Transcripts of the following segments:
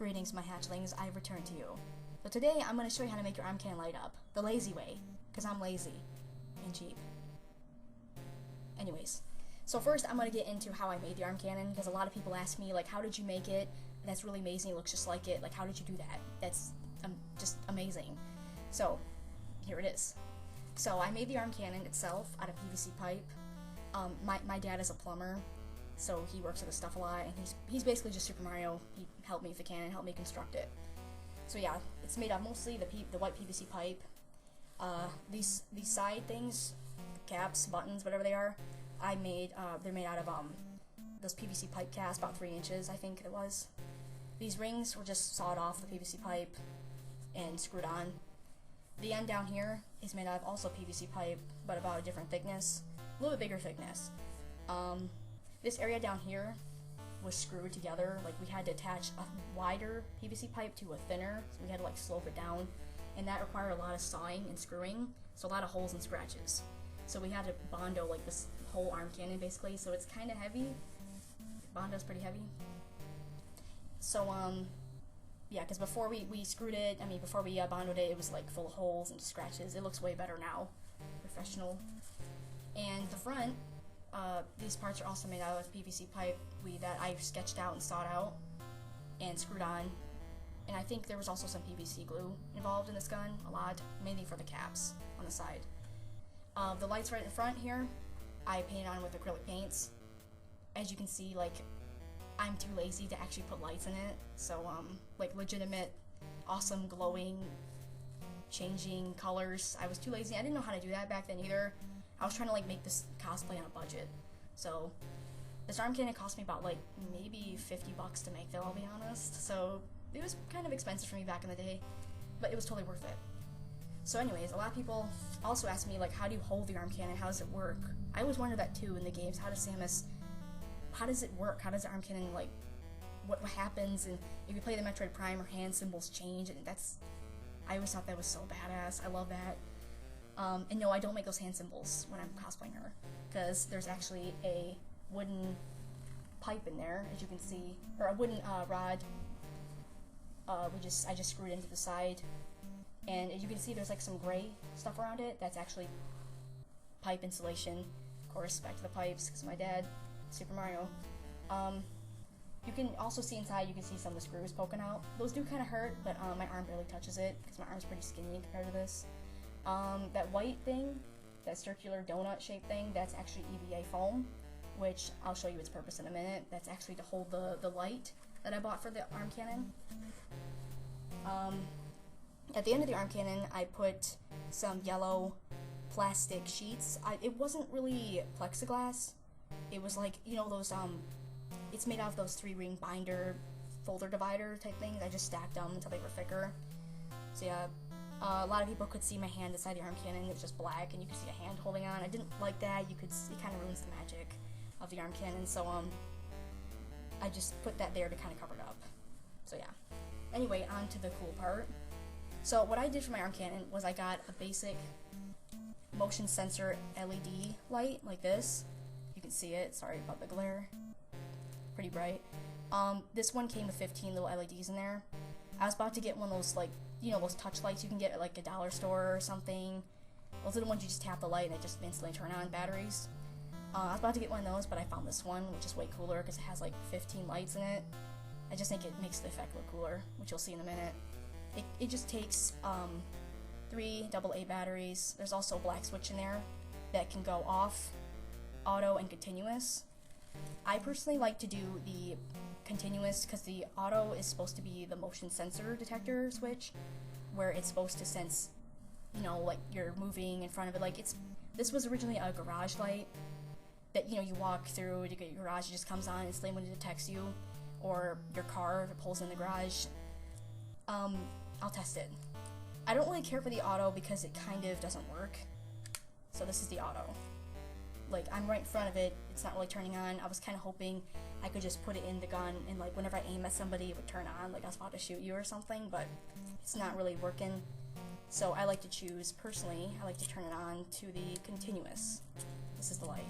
Greetings, my hatchlings, I've returned to you. So today I'm going to show you how to make your arm cannon light up. The lazy way, because I'm lazy and cheap. Anyways, so first I'm going to get into how I made the arm cannon, because a lot of people ask me, like, how did you make it? That's really amazing, it looks just like it. Like, how did you do that? That's just amazing. So, here it is. So I made the arm cannon itself out of PVC pipe. My dad is a plumber, so he works with this stuff a lot, and he's basically just Super Mario. He helped me with the cannon, helped me construct it. So yeah, it's made of mostly the white PVC pipe. These side things, caps, buttons, whatever they are, they're made out of those PVC pipe casts, about 3 inches, I think it was. These rings were just sawed off the PVC pipe and screwed on. The end down here is made out of also PVC pipe, but about a different thickness, a little bit bigger thickness. This area down here was screwed together. Like, we had to attach a wider PVC pipe to a thinner, so we had to like slope it down, and that required a lot of sawing and screwing, so a lot of holes and scratches. So we had to Bondo like this whole arm cannon basically, so it's kind of heavy. Bondo's pretty heavy. So yeah, because before we screwed it, before we Bondoed it, it was like full of holes and scratches. It looks way better now, professional. And the front, these parts are also made out of PVC pipe that I sketched out and sawed out and screwed on. And I think there was also some PVC glue involved in this gun, a lot, mainly for the caps on the side. The lights right in front here, I painted on with acrylic paints. As you can see, like, I'm too lazy to actually put lights in it, so like legitimate, awesome, glowing, changing colors. I was too lazy. I didn't know how to do that back then either. I was trying to like make this cosplay on a budget. So this arm cannon cost me about like maybe $50 to make, though, I'll be honest. So it was kind of expensive for me back in the day, but it was totally worth it. So anyways, a lot of people also ask me, like, how do you hold the arm cannon? How does it work? I always wondered that too in the games. How does it work? How does the arm cannon, like, what happens? And if you play the Metroid Prime, her hand symbols change, and I always thought that was so badass. I love that. And no, I don't make those hand symbols when I'm cosplaying her, because there's actually a wooden pipe in there, as you can see, or a wooden rod. I just screwed into the side, and as you can see, there's like some gray stuff around it. That's actually pipe insulation. Of course, back to the pipes, because my dad, Super Mario. You can also see inside, you can see some of the screws poking out. Those do kind of hurt, but my arm barely touches it, because my arm's pretty skinny compared to this. That white thing, that circular donut shaped thing, that's actually EVA foam, which I'll show you its purpose in a minute. That's actually to hold the light that I bought for the arm cannon. At the end of the arm cannon, I put some yellow plastic sheets. It wasn't really plexiglass. It was like, you know, those, it's made out of those 3-ring binder, folder divider type things. I just stacked them until they were thicker. So yeah, a lot of people could see my hand inside the arm cannon. It's just black, and you could see a hand holding on. I didn't like that. It kind of ruins the magic of the arm cannon, so I just put that there to kind of cover it up. So yeah. Anyway, on to the cool part. So what I did for my arm cannon was I got a basic motion sensor LED light like this. You can see it. Sorry about the glare. Pretty bright. This one came with 15 little LEDs in there. I was about to get one of those, like, you know, those touch lights you can get at like a dollar store or something. Those are the ones you just tap the light and it just instantly turn on batteries. I was about to get one of those, but I found this one, which is way cooler because it has like 15 lights in it. I just think it makes the effect look cooler, which you'll see in a minute. It just takes 3 AA batteries. There's also a black switch in there that can go off, auto, and continuous. I personally like to do the continuous because the auto is supposed to be the motion sensor detector switch, where it's supposed to sense, you know, like you're moving in front of it. Like, this was originally a garage light that, you know, you walk through to get your garage, it just comes on instantly when it detects you, or your car if it pulls in the garage. I'll test it. I don't really care for the auto because it kind of doesn't work. So this is the auto. Like, I'm right in front of it, it's not really turning on. I was kind of hoping I could just put it in the gun and, like, whenever I aim at somebody it would turn on, like I was about to shoot you or something, but it's not really working. So I like to choose, personally, I like to turn it on to the continuous. This is the light.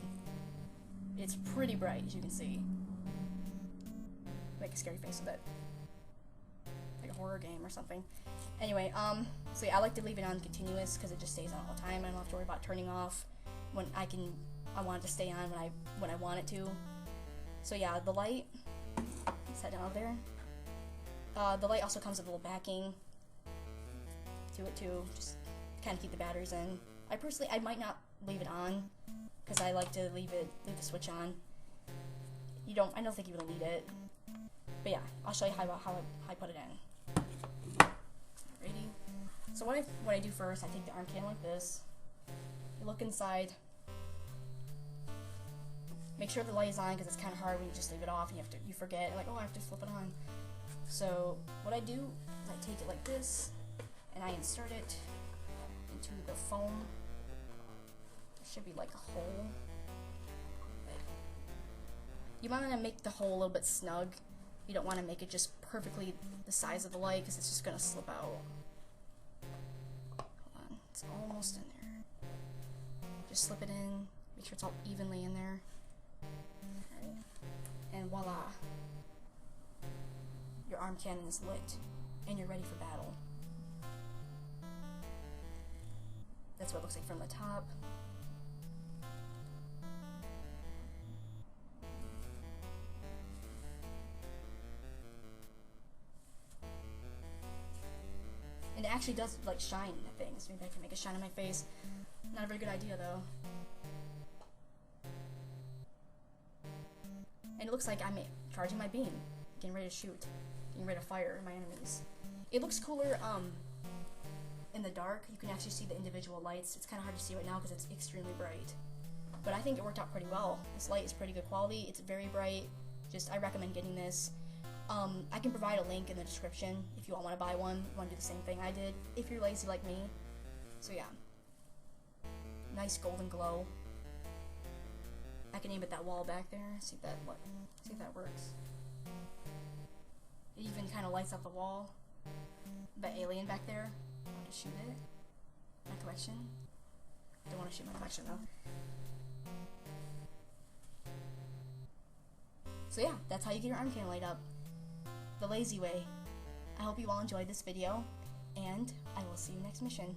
It's pretty bright, as you can see. Make a scary face with it. horror game or something. Anyway, so yeah, I like to leave it on continuous because it just stays on all the time. I don't have to worry about turning off when I want it to stay on when I want it to. So yeah, the light, set down over there. The light also comes with a little backing to it too, just kind of keep the batteries in. I might not leave it on because I like to leave the switch on. I don't think you would need it, but yeah, I'll show you how I put it in. Alrighty. So what I do first, I take the arm cannon like this. You look inside. Make sure the light is on because it's kind of hard when you just leave it off and you forget, like, oh, I have to flip it on. So what I do is I take it like this and I insert it into the foam. There should be like a hole. You want to make the hole a little bit snug. You don't want to make it just perfectly the size of the light because it's just going to slip out. Hold on, it's almost in there. Just slip it in, make sure it's all evenly in there. Right. And voila. Your arm cannon is lit and you're ready for battle. That's what it looks like from the top. And it actually does like shine at things. Maybe I can make it shine on my face. Not a very good idea though. And it looks like I'm charging my beam, getting ready to shoot, getting ready to fire my enemies. It looks cooler in the dark. You can actually see the individual lights. It's kind of hard to see right now because it's extremely bright. But I think it worked out pretty well. This light is pretty good quality. It's very bright. I recommend getting this. I can provide a link in the description if you all want to buy one. You want to do the same thing I did, if you're lazy like me. So yeah. Nice golden glow. I can aim at that wall back there. See if that works. It even kind of lights up the wall. That alien back there. I want to shoot it. My collection. Don't want to shoot my collection though. So yeah, that's how you get your arm cannon light up. The lazy way. I hope you all enjoyed this video, and I will see you next mission.